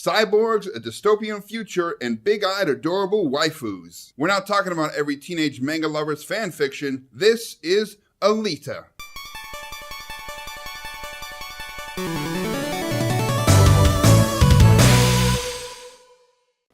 cyborgs, a dystopian future, and big-eyed adorable waifus. We're not talking about every teenage manga lover's fan fiction. This is Alita.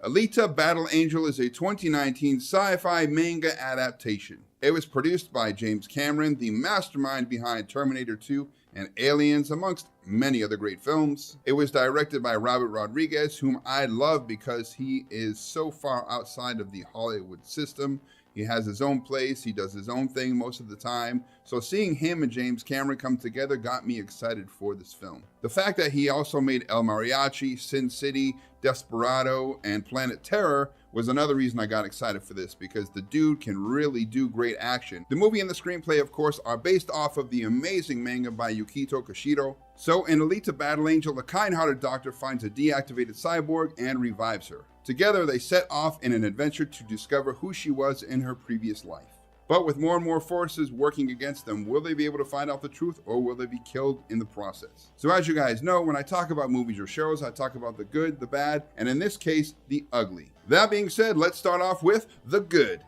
Alita Battle Angel is a 2019 sci-fi manga adaptation. It was produced by James Cameron, the mastermind behind Terminator 2 and Aliens, amongst many other great films. It was directed by Robert Rodriguez, whom I love because he is so far outside of the Hollywood system. He has his own place, he does his own thing most of the time. So seeing him and James Cameron come together got me excited for this film. The fact that he also made El Mariachi, Sin City, Desperado, and Planet Terror was another reason I got excited for this, because the dude can really do great action. The movie and the screenplay, of course, are based off of the amazing manga by Yukito Koshiro. So in Alita Battle Angel, a kind-hearted doctor finds a deactivated cyborg and revives her. Together, they set off in an adventure to discover who she was in her previous life. But with more and more forces working against them, will they be able to find out the truth, or will they be killed in the process? So as you guys know, when I talk about movies or shows, I talk about the good, the bad, and in this case, the ugly. That being said, let's start off with the good.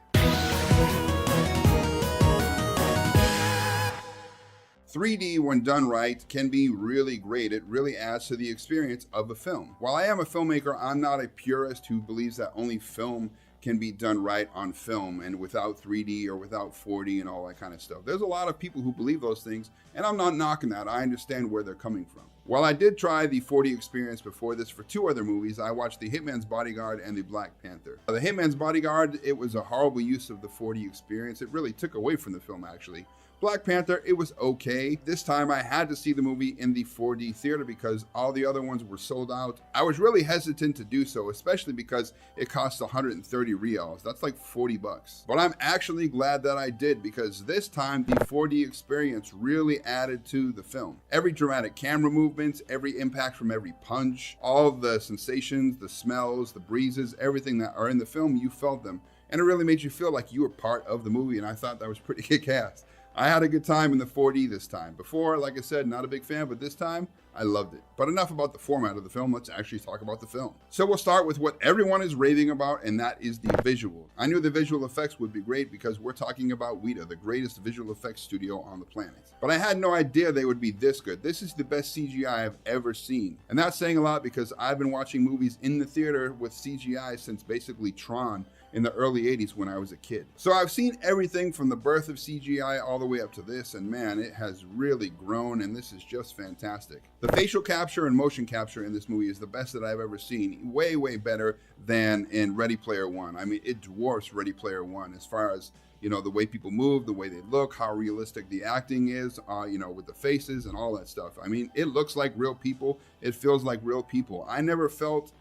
3D, when done right, can be really great. It really adds to the experience of a film. While I am a filmmaker, I'm not a purist who believes that only film can be done right on film and without 3D or without 4D and all that kind of stuff. There's a lot of people who believe those things, and I'm not knocking that. I understand where they're coming from. While I did try the 4D experience before this for two other movies, I watched The Hitman's Bodyguard and The Black Panther. The Hitman's Bodyguard, it was a horrible use of the 4D experience. It really took away from the film, actually. Black Panther, it was okay. This time I had to see the movie in the 4D theater because all the other ones were sold out. I was really hesitant to do so, especially because it cost 130 reals. That's like 40 bucks. But I'm actually glad that I did, because this time the 4D experience really added to the film. Every dramatic camera movements, every impact from every punch, all the sensations, the smells, the breezes, everything that are in the film, you felt them. And it really made you feel like you were part of the movie, and I thought that was pretty kick-ass. I had a good time in the 4D this time. Before, like I said, not a big fan, but this time, I loved it. But enough about the format of the film, let's actually talk about the film. So we'll start with what everyone is raving about, and that is the visual. I knew the visual effects would be great because we're talking about Weta, the greatest visual effects studio on the planet. But I had no idea they would be this good. This is the best CGI I've ever seen. And that's saying a lot because I've been watching movies in the theater with CGI since basically Tron in the early 80s when I was a kid. So I've seen everything from the birth of CGI all the way up to this, and man, it has really grown, and this is just fantastic. The facial capture and motion capture in this movie is the best that I've ever seen. Way, way better than in Ready Player One. I mean, it dwarfs Ready Player One as far as, you know, the way people move, the way they look, how realistic the acting is, you know, with the faces and all that stuff. I mean, it looks like real people. It feels like real people. I never felt,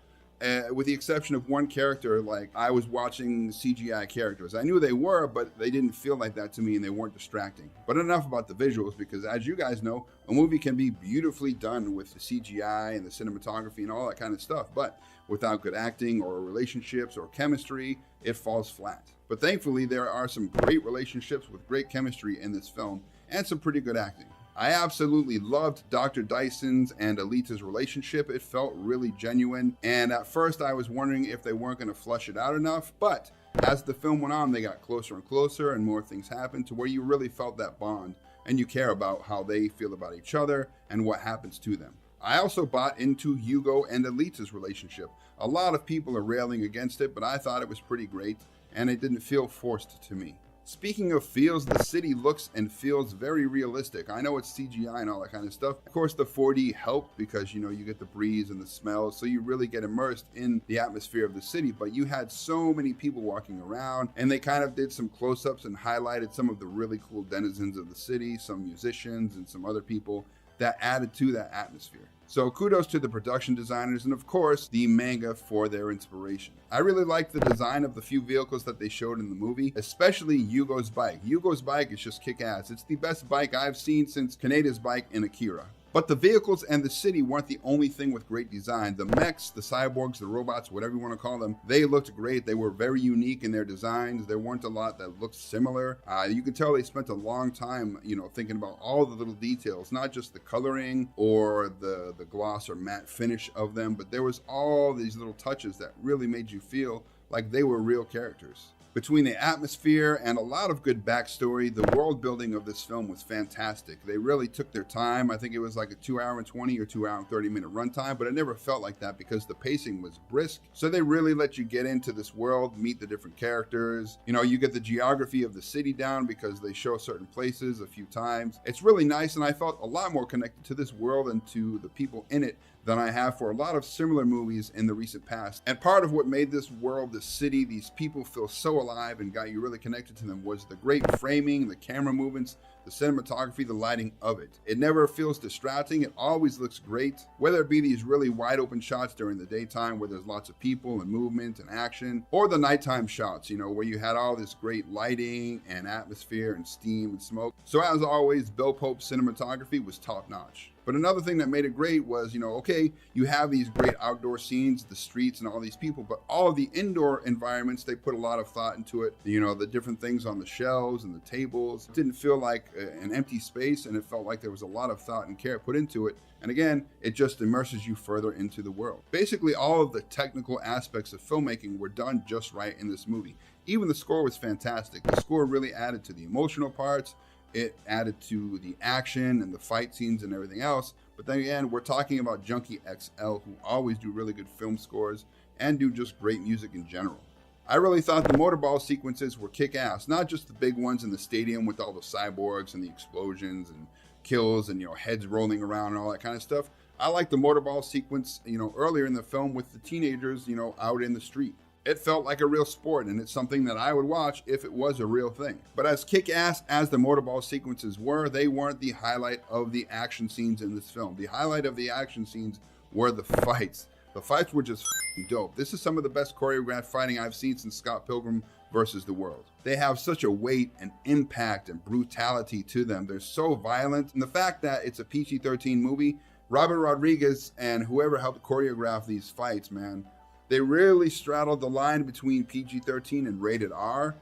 with the exception of one character, like I was watching CGI characters. I knew they were, but they didn't feel like that to me, and they weren't distracting. But enough about the visuals, because as you guys know, a movie can be beautifully done with the CGI and the cinematography and all that kind of stuff, but without good acting or relationships or chemistry, it falls flat. But thankfully, there are some great relationships with great chemistry in this film, and some pretty good acting. I absolutely loved Dr. Dyson's and Alita's relationship. It felt really genuine, and at first I was wondering if they weren't going to flush it out enough, but as the film went on, they got closer and closer, and more things happened to where you really felt that bond, and you care about how they feel about each other and what happens to them. I also bought into Hugo and Alita's relationship. A lot of people are railing against it, but I thought it was pretty great, and it didn't feel forced to me. Speaking of feels, the city looks and feels very realistic. I know it's CGI and all that kind of stuff. Of course, the 4D helped because, you know, you get the breeze and the smells, so you really get immersed in the atmosphere of the city. But you had so many people walking around, and they kind of did some close-ups and highlighted some of the really cool denizens of the city, some musicians and some other people that added to that atmosphere. So kudos to the production designers and, of course, the manga for their inspiration. I really liked the design of the few vehicles that they showed in the movie, especially Yugo's bike. Yugo's bike is just kick-ass. It's the best bike I've seen since Kaneda's bike in Akira. But the vehicles and the city weren't the only thing with great design. The mechs, the cyborgs, the robots, whatever you want to call them, they looked great. They were very unique in their designs. There weren't a lot that looked similar. You could tell they spent a long time, thinking about all the little details, not just the coloring or the gloss or matte finish of them, but there was all these little touches that really made you feel like they were real characters. Between the atmosphere and a lot of good backstory, the world building of this film was fantastic. They really took their time. I think it was like a 2-hour and 20 or 2-hour and 30-minute runtime, but it never felt like that because the pacing was brisk. So they really let you get into this world, meet the different characters. You get the geography of the city down because they show certain places a few times. It's really nice, and I felt a lot more connected to this world and to the people in it than I have for a lot of similar movies in the recent past. And part of what made this world, this city, these people feel so alive and got you really connected to them was the great framing, the camera movements, the cinematography, the lighting of it. It never feels distracting. It always looks great, whether it be these really wide open shots during the daytime where there's lots of people and movement and action, or the nighttime shots, where you had all this great lighting and atmosphere and steam and smoke. So as always, Bill Pope's cinematography was top notch. But another thing that made it great was, okay, you have these great outdoor scenes, the streets and all these people, but all of the indoor environments, they put a lot of thought into it. The different things on the shelves and the tables. It didn't feel like an empty space, and it felt like there was a lot of thought and care put into it. And again, it just immerses you further into the world. Basically, all of the technical aspects of filmmaking were done just right in this movie. Even the score was fantastic. The score really added to the emotional parts. It added to the action and the fight scenes and everything else. But then again, we're talking about Junkie XL, who always do really good film scores and do just great music in general. I really thought the motorball sequences were kick-ass, not just the big ones in the stadium with all the cyborgs and the explosions and kills and, heads rolling around and all that kind of stuff. I like the motorball sequence, earlier in the film with the teenagers, out in the street. It felt like a real sport, and it's something that I would watch if it was a real thing. But as kick-ass as the motorball sequences were, they weren't the highlight of the action scenes in this film. The highlight of the action scenes were the fights. The fights were just dope. This is some of the best choreographed fighting I've seen since Scott Pilgrim vs. the World. They have such a weight and impact and brutality to them. They're so violent. And the fact that it's a PG-13 movie, Robert Rodriguez and whoever helped choreograph these fights, man, they really straddled the line between PG-13 and rated R.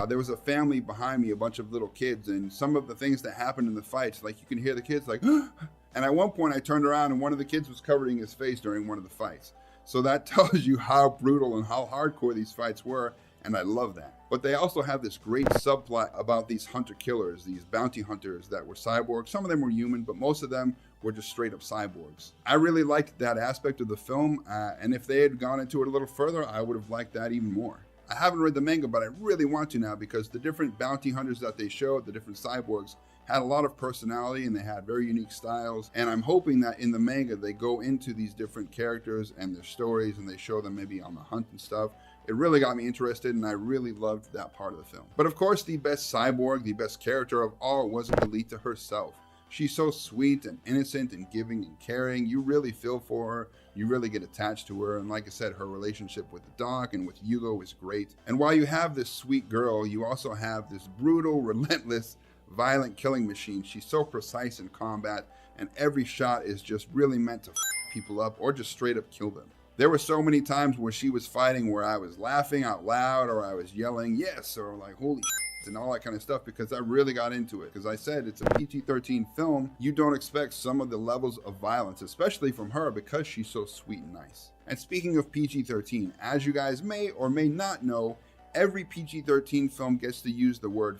There was a family behind me, a bunch of little kids, and some of the things that happened in the fights, like you can hear the kids like, and at one point I turned around and one of the kids was covering his face during one of the fights. So that tells you how brutal and how hardcore these fights were, and I love that. But they also have this great subplot about these hunter-killers, these bounty hunters that were cyborgs. Some of them were human, but most of them were just straight up cyborgs. I really liked that aspect of the film, and if they had gone into it a little further, I would have liked that even more. I haven't read the manga, but I really want to now because the different bounty hunters that they showed, the different cyborgs, had a lot of personality and they had very unique styles. And I'm hoping that in the manga, they go into these different characters and their stories and they show them maybe on the hunt and stuff. It really got me interested and I really loved that part of the film. But of course, the best cyborg, the best character of all was Alita herself. She's so sweet and innocent and giving and caring. You really feel for her. You really get attached to her. And like I said, her relationship with the Doc and with Hugo is great. And while you have this sweet girl, you also have this brutal, relentless, violent killing machine. She's so precise in combat, and every shot is just really meant to f people up or just straight up kill them. There were so many times where she was fighting where I was laughing out loud or I was yelling yes or like holy shit and all that kind of stuff because I really got into it. Because I said it's a PG-13 film. You don't expect some of the levels of violence, especially from her because she's so sweet and nice. And speaking of PG-13, as you guys may or may not know, every PG-13 film gets to use the word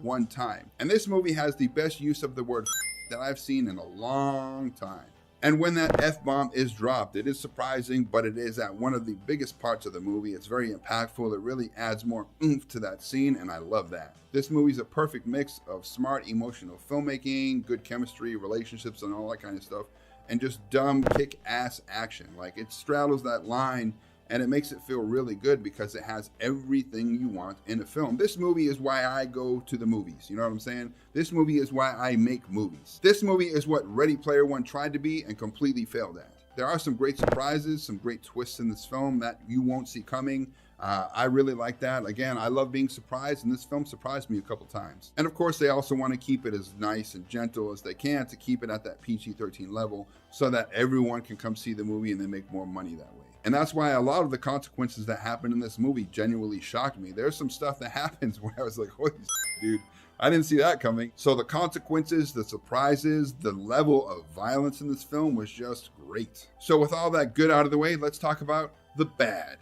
one time. And this movie has the best use of the word that I've seen in a long time. And when that F-bomb is dropped, it is surprising, but it is at one of the biggest parts of the movie. It's very impactful. It really adds more oomph to that scene, and I love that. This movie's a perfect mix of smart, emotional filmmaking, good chemistry, relationships, and all that kind of stuff, and just dumb, kick-ass action. Like, it straddles that line, and it makes it feel really good because it has everything you want in a film. This movie is why I go to the movies. You know what I'm saying? This movie is why I make movies. This movie is what Ready Player One tried to be and completely failed at. There are some great surprises, some great twists in this film that you won't see coming. I really like that. Again, I love being surprised, and this film surprised me a couple times. And of course, they also want to keep it as nice and gentle as they can to keep it at that PG-13 level so that everyone can come see the movie and they make more money that way. And that's why a lot of the consequences that happen in this movie genuinely shocked me. There's some stuff that happens where I was like, holy shit, dude, I didn't see that coming. So the consequences, the surprises, the level of violence in this film was just great. So with all that good out of the way, let's talk about the bad.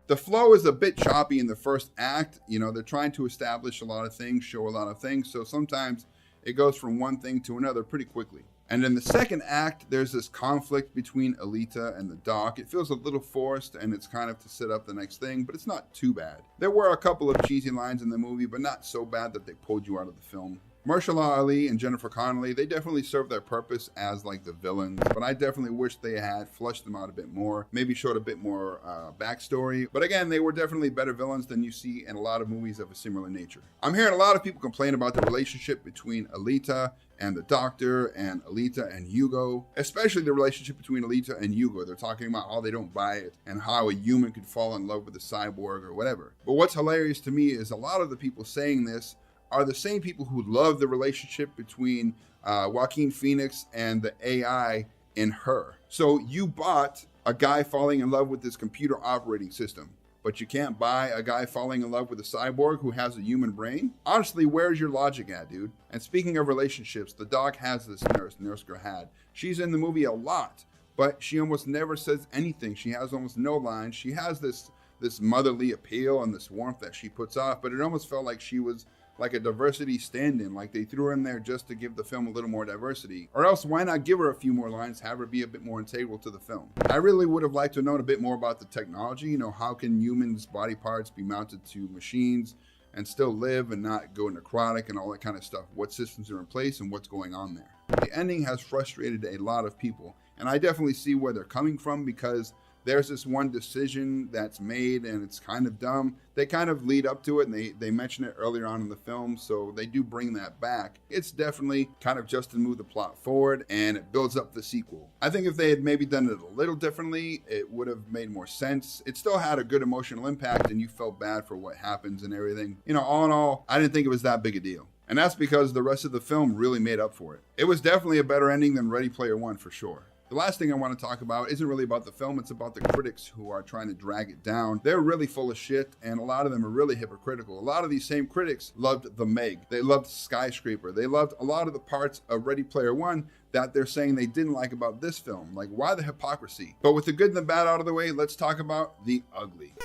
The flow is a bit choppy in the first act. You know, they're trying to establish a lot of things, show a lot of things. So sometimes it goes from one thing to another pretty quickly. And in the second act, there's this conflict between Alita and the doc. It feels a little forced, and it's kind of to set up the next thing, but it's not too bad. There were a couple of cheesy lines in the movie, but not so bad that they pulled you out of the film. Mahershala Ali and Jennifer Connelly, they definitely serve their purpose as like the villains, but I definitely wish they had flushed them out a bit more, maybe showed a bit more backstory. But again, they were definitely better villains than you see in a lot of movies of a similar nature. I'm hearing a lot of people complain about the relationship between Alita and the Doctor and Alita and Hugo, especially the relationship between Alita and Hugo. They're talking about how they don't buy it and how a human could fall in love with a cyborg or whatever. But what's hilarious to me is a lot of the people saying this are the same people who love the relationship between Joaquin Phoenix and the AI in Her. So you bought a guy falling in love with this computer operating system, but you can't buy a guy falling in love with a cyborg who has a human brain? Honestly, where's your logic at, dude? And speaking of relationships, the doc has this nurse Grahad. She's in the movie a lot, but she almost never says anything. She has almost no lines. She has this motherly appeal and this warmth that she puts off, but it almost felt like she was like a diversity stand-in, like they threw her in there just to give the film a little more diversity. Or else, why not give her a few more lines, have her be a bit more integral to the film? I really would have liked to know a bit more about the technology. You know, how can humans' body parts be mounted to machines and still live and not go necrotic and all that kind of stuff? What systems are in place and what's going on there? The ending has frustrated a lot of people, and I definitely see where they're coming from, because there's this one decision that's made and it's kind of dumb. They kind of lead up to it, and they mention it earlier on in the film, so they do bring that back. It's definitely kind of just to move the plot forward, and it builds up the sequel. I think if they had maybe done it a little differently, it would have made more sense. It still had a good emotional impact, and you felt bad for what happens and everything. You know, all in all, I didn't think it was that big a deal. And that's because the rest of the film really made up for it. It was definitely a better ending than Ready Player One for sure. The last thing I want to talk about isn't really about the film, it's about the critics who are trying to drag it down. They're really full of shit, and a lot of them are really hypocritical. A lot of these same critics loved The Meg. They loved Skyscraper. They loved a lot of the parts of Ready Player One that they're saying they didn't like about this film. Like, why the hypocrisy? But with the good and the bad out of the way, let's talk about the ugly.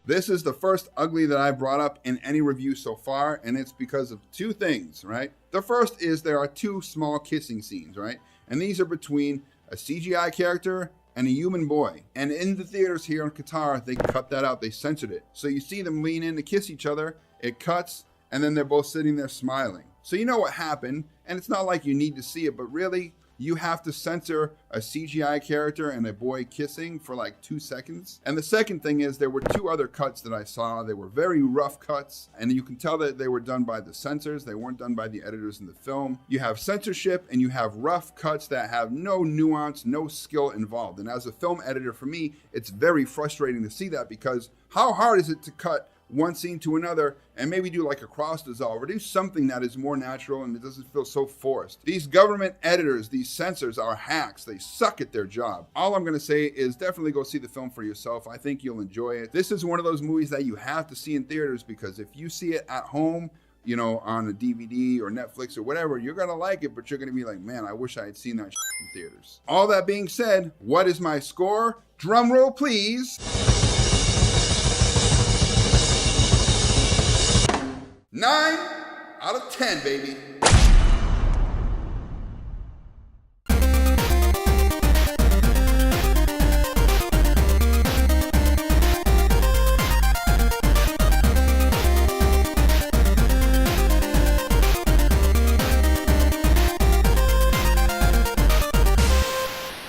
This is the first ugly that I brought up in any review so far, and it's because of two things, right? The first is there are two small kissing scenes, right? And these are between a CGI character and a human boy. And in the theaters here in Qatar, they cut that out. They censored it. So you see them lean in to kiss each other, it cuts, and then they're both sitting there smiling. So you know what happened, and it's not like you need to see it, but really, you have to censor a CGI character and a boy kissing for like 2 seconds. And the second thing is there were two other cuts that I saw. They were very rough cuts, and you can tell that they were done by the censors. They weren't done by the editors in the film. You have censorship and you have rough cuts that have no nuance, no skill involved. And as a film editor, for me, it's very frustrating to see that, because how hard is it to cut one scene to another and maybe do like a cross dissolve or do something that is more natural and it doesn't feel so forced? These government editors, these censors are hacks. They suck at their job. All I'm going to say is definitely go see the film for yourself. I think you'll enjoy it. This is one of those movies that you have to see in theaters, because if you see it at home, you know, on a DVD or Netflix or whatever, you're going to like it, but you're going to be like, man, I wish I had seen that in theaters. All that being said, what is my score? Drum roll, please. 9 out of 10, baby.